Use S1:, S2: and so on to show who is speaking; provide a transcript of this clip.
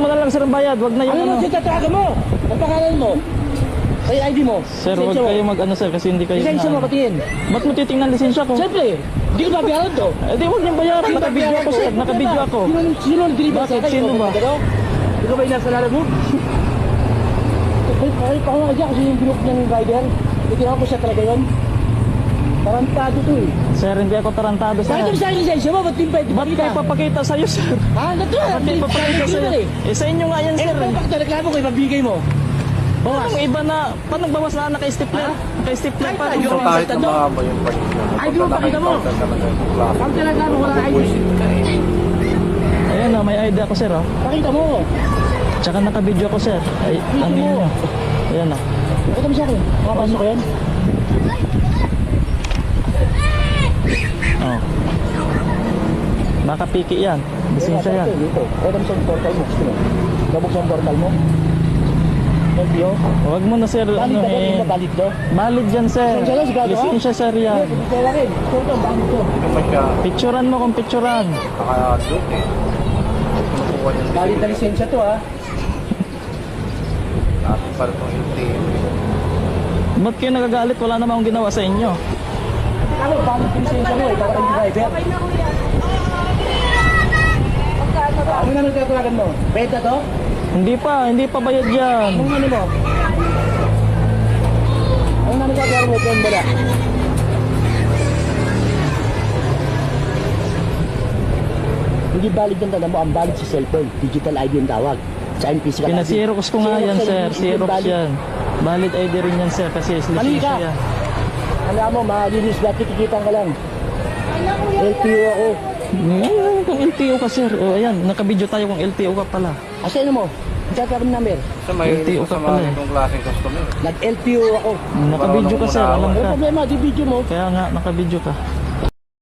S1: mo na lang sir ang bayad, wag na yung
S2: Ano
S1: ano.
S2: mo, tatawagan mo? Ang pangalan mo? Ay, ID mo?
S1: Sir, wag
S2: Lisensya mo?
S1: kayo mag-ano sir kasi hindi kayo
S2: Lisensya mo, patingin.
S1: Ba't mo titingnan lisensya ko?
S2: Siyempre, hindi ko babayaran to.
S1: Eh di wag niyong bayaran, nakabidyo ako sir, nakabidyo ako.
S2: Sino ang deliver sa
S1: Bakit?
S2: akin?
S1: Sino ba?
S2: Hindi ko ba inasalaran mo? Ay, pa ako dyan kasi yung group ng rider. Itinawag ko siya talaga yun. Tarantado to eh.
S1: Sir, hindi ako tarantado sir.
S2: Bakit yung sa lisensya mo? Ba't yung pwede?
S1: Ba't kayo papakita sa'yo sir?
S2: Ha? Nato eh.
S1: Ba't kayo papakita sa'yo? Eh sa inyo nga yan
S2: Eh,
S1: sir.
S2: bakit reklamo ko ibabigay mo?
S1: Bawas. Ang iba na, paano nagbawas na naka-stipler?
S2: Ha?
S1: Naka-stipler
S2: Ay,
S1: pa.
S2: tayo.
S3: So kahit na mga mo yung part
S2: Ay, di mo, pakita mo. Ang talaga mo, wala ID.
S1: Ayan na, may ID ako sir oh.
S2: Pakita mo.
S1: Tsaka nakabidyo ako sir. Ay, ang
S2: mo.
S1: inyo. Ayan na.
S2: Pakita mo sa akin. Makapasok ko yan.
S1: Oh. Baka piki yan. Lisensya yan.
S2: Dito. Pakita mo sa portal mo. Gusto mo? Gabok sa portal mo. LTO.
S1: Huwag mo na sir,
S2: Valid
S1: ano
S2: na ba? Hindi
S1: eh.
S2: na valid to?
S1: Valid yan sir.
S2: Lisensya lang, sigado, ha?
S1: Lisensya sir yan.
S2: Kaya rin. Ito, valid to.
S3: Hindi pa siya
S1: Picturean mo kung picturean.
S3: naka-doot eh. Kinukuha niya ng
S2: Valid na lisensya to ha.
S3: Atin para itong LTO.
S1: Ba't kayo nagagalit? Wala namang akong ginawa sa inyo.
S2: Ano, valid yung lisensya mo eh. Para kang driver. Ano na nagtatulagan mo? Beta to?
S1: Hindi pa bayad yan.
S2: Anong ano mo? Ano na nagtatulagan mo? Ito bala. Hindi valid yung tanda mo. Ang valid sa cellphone. Digital ID yung tawag. Sa physical ID.
S1: Pinasirox ko nga yan sir. Xerox yan. Valid ID rin yan sir kasi
S2: Mali ka.
S1: lisensya yan.
S2: Alam mo, malinis lahat, kikikitan ka lang. LTO ako.
S1: Ngayon kung LTO ka sir. O ayan, nakabidyo tayo kung LTO ka pala.
S2: Kasi ano mo? Magkakaroon number.
S3: Sa may
S1: LTO ka
S3: sa
S1: pala
S3: mga
S1: eh.
S3: itong klaseng customer.
S2: Nag-LTO ako.
S1: Nakabidyo ka sir, alam
S2: May
S1: ka.
S2: problema, di video mo.
S1: Kaya nga, nakabidyo ka.